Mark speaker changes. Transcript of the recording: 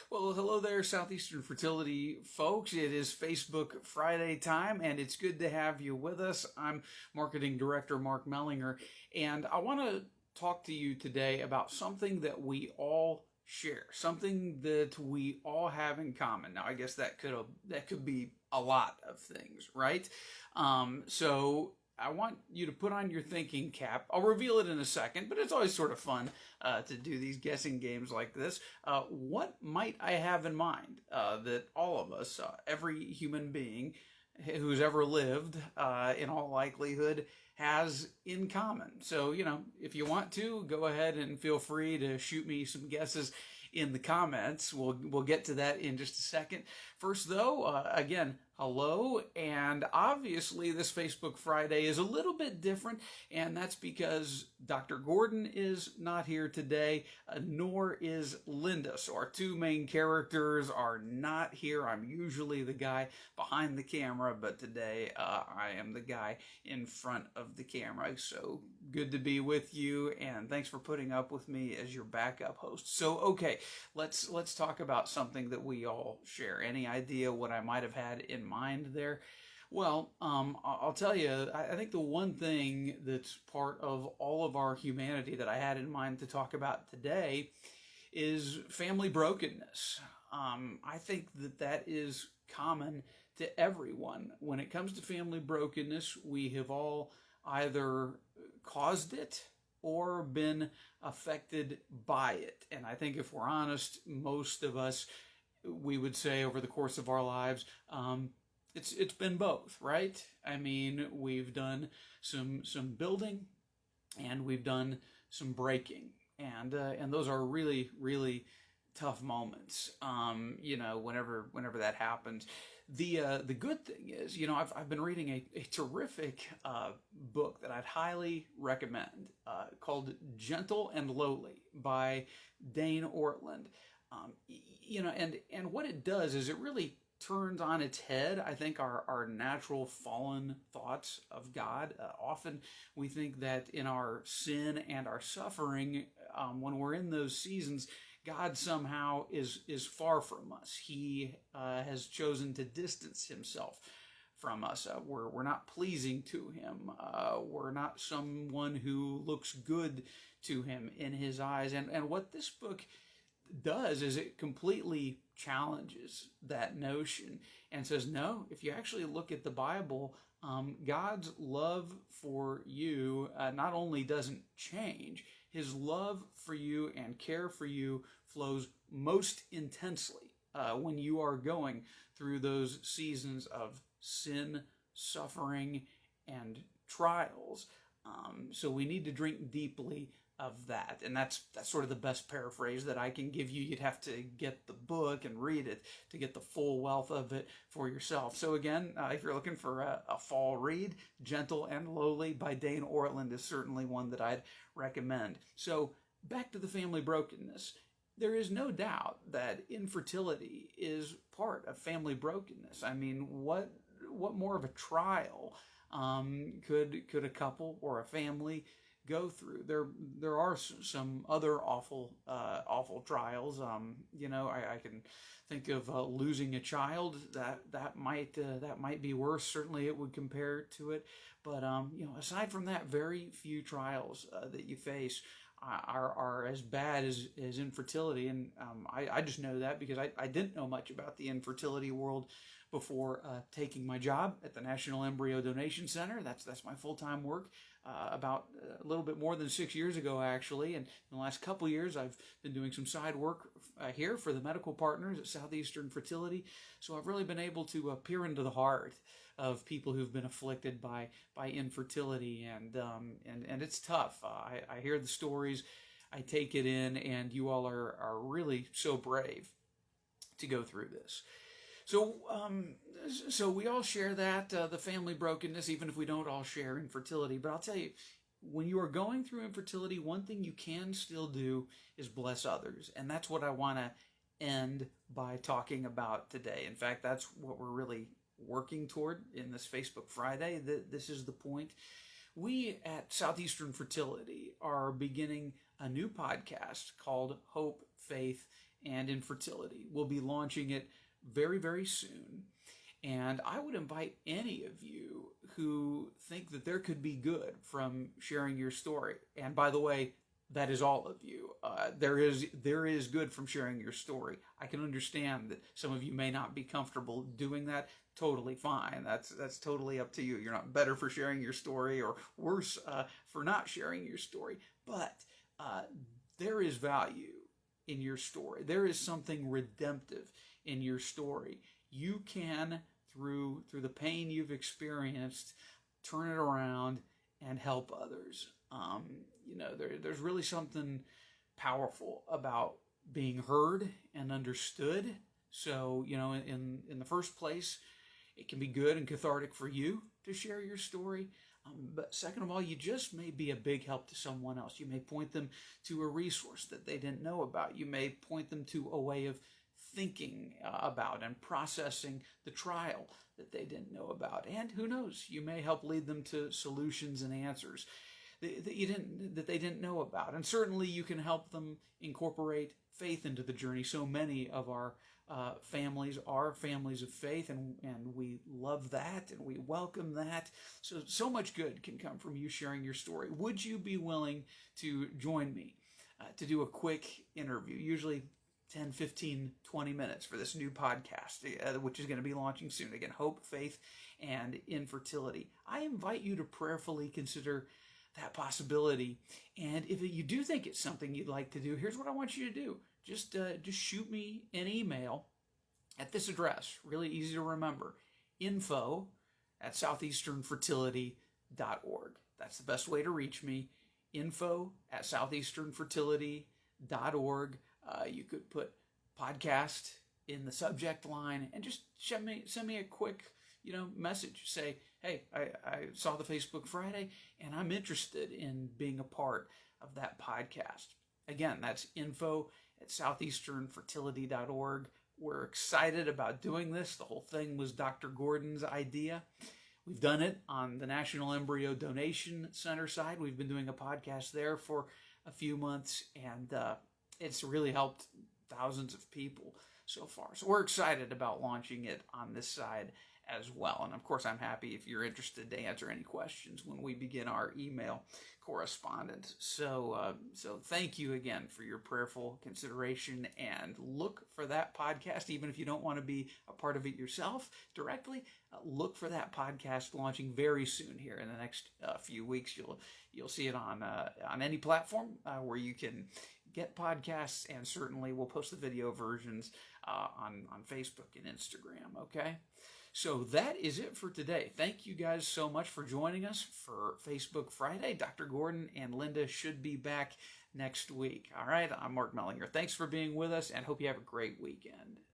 Speaker 1: Well, hello there, Southeastern Fertility folks. It is Facebook Friday time, and it's good to have you with us. I'm Marketing Director Mark Mellinger, and I want to talk to you today about something that we all share, something that we all have in common. Now, I guess that could be a lot of things, right? So I want you to put on your thinking cap. I'll reveal it in a second, but it's always sort of fun to do these guessing games like this. What might I have in mind that all of us, every human being who's ever lived, in all likelihood, has in common? So, if you want to, go ahead and feel free to shoot me some guesses in the comments. We'll get to that in just a second. First, though, again, hello, and obviously this Facebook Friday is a little bit different, and that's because Dr. Gordon is not here today, nor is Linda. So our two main characters are not here. I'm usually the guy behind the camera, but today I am the guy in front of the camera. So good to be with you, and thanks for putting up with me as your backup host. So, okay, let's talk about something that we all share. Any idea what I might have had in mind there? Well, I'll tell you, I think the one thing that's part of all of our humanity that I had in mind to talk about today is family brokenness. I think that is common to everyone. When it comes to family brokenness, we have all either caused it or been affected by it. And I think if we're honest, most of us, we would say over the course of our lives, it's been both, right? I mean, we've done some building, and we've done some breaking, and those are really, really tough moments. Whenever that happens. The good thing is, I've been reading a terrific book that I'd highly recommend called Gentle and Lowly by Dane Ortland. And what it does is it really turns on its head, I think, our natural fallen thoughts of God. Often we think that in our sin and our suffering, when we're in those seasons, God somehow is far from us. He has chosen to distance himself from us. We're not pleasing to him. We're not someone who looks good to him in his eyes. And what this book does is it completely challenges that notion and says, no, if you actually look at the Bible, God's love for you not only doesn't change, his love for you and care for you flows most intensely when you are going through those seasons of sin, suffering, and trials. So we need to drink deeply of that. And that's sort of the best paraphrase that I can give you. You'd have to get the book and read it to get the full wealth of it for yourself. So again, if you're looking for a fall read, Gentle and Lowly by Dane Ortland is certainly one that I'd recommend. So back to the family brokenness. There is no doubt that infertility is part of family brokenness. I mean, what more of a trial could a couple or a family go through? There are some other awful trials. I can think of losing a child. That might be worse. Certainly, it would compare to it. But aside from that, very few trials that you face are as bad as infertility. And I just know that because I didn't know much about the infertility world before taking my job at the National Embryo Donation Center. That's my full-time work. About a little bit more than 6 years ago, actually. And in the last couple years, I've been doing some side work here for the medical partners at Southeastern Fertility. So I've really been able to peer into the heart of people who've been afflicted by infertility, and it's tough. I hear the stories, I take it in, and you all are really so brave to go through this. So we all share that, the family brokenness, even if we don't all share infertility. But I'll tell you, when you are going through infertility, one thing you can still do is bless others. And that's what I want to end by talking about today. In fact, that's what we're really working toward in this Facebook Friday. This is the point. We at Southeastern Fertility are beginning a new podcast called Hope, Faith, and Infertility. We'll be launching it very, very soon. And I would invite any of you who think that there could be good from sharing your story. And by the way, that is all of you. There is good from sharing your story. I can understand that some of you may not be comfortable doing that. Totally fine. That's totally up to you. You're not better for sharing your story or worse for not sharing your story. But there is value in your story. There is something redemptive in your story. You can, through the pain you've experienced, turn it around and help others. There's really something powerful about being heard and understood. So, in the first place, it can be good and cathartic for you to share your story. But second of all, you just may be a big help to someone else. You may point them to a resource that they didn't know about. You may point them to a way of thinking about and processing the trial that they didn't know about. And who knows, you may help lead them to solutions and answers that they didn't know about. And certainly you can help them incorporate faith into the journey. So many of our families are families of faith, and we love that and we welcome that. So much good can come from you sharing your story. Would you be willing to join me to do a quick interview, usually 10, 15, 20 minutes for this new podcast, which is going to be launching soon. Again, Hope, Faith, and Infertility. I invite you to prayerfully consider that possibility. And if you do think it's something you'd like to do, here's what I want you to do. Just shoot me an email at this address. Really easy to remember. info@southeasternfertility.org. That's the best way to reach me. info@southeasternfertility.org. You could put podcast in the subject line and just send me a quick message. Say, hey, I saw the Facebook Friday and I'm interested in being a part of that podcast. Again, that's info@southeasternfertility.org. We're excited about doing this. The whole thing was Dr. Gordon's idea. We've done it on the National Embryo Donation Center side. We've been doing a podcast there for a few months, and it's really helped thousands of people so far. So we're excited about launching it on this side as well. And of course, I'm happy if you're interested to answer any questions when we begin our email correspondence. So thank you again for your prayerful consideration, and look for that podcast. Even if you don't want to be a part of it yourself directly, look for that podcast launching very soon here in the next few weeks. You'll see it on any platform where you can get podcasts, and certainly we'll post the video versions on Facebook and Instagram. Okay. So that is it for today. Thank you guys so much for joining us for Facebook Friday. Dr. Gordon and Linda should be back next week. All right, I'm Mark Mellinger. Thanks for being with us, and hope you have a great weekend.